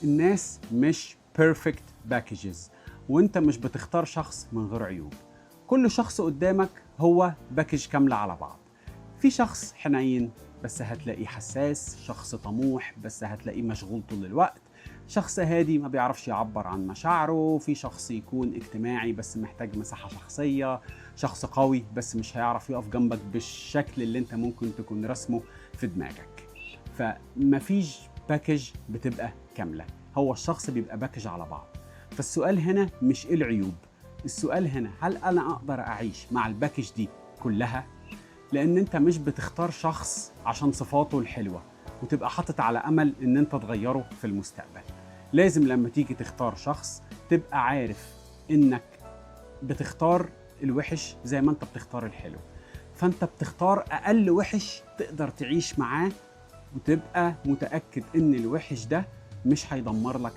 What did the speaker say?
الناس مش perfect packages، وانت مش بتختار شخص من غير عيوب. كل شخص قدامك هو باكج كاملة على بعض. في شخص حنين بس هتلاقيه حساس، شخص طموح بس هتلاقيه مشغول طول الوقت، شخص هادي ما بيعرفش يعبر عن مشاعره، في شخص يكون اجتماعي بس محتاج مساحة شخصية، شخص قوي بس مش هيعرف يقف جنبك بالشكل اللي انت ممكن تكون رسمه في دماغك. فمفيش باكج بتبقى كاملة، هو الشخص بيبقى باكج على بعض. فالسؤال هنا مش ايه العيوب، السؤال هنا هل انا اقدر اعيش مع الباكج دي كلها؟ لان انت مش بتختار شخص عشان صفاته الحلوة وتبقى حاطط على امل ان انت تغيره في المستقبل. لازم لما تيجي تختار شخص تبقى عارف انك بتختار الوحش زي ما انت بتختار الحلو، فانت بتختار اقل وحش تقدر تعيش معاه، وتبقى متأكد ان الوحش ده مش هيدمر لك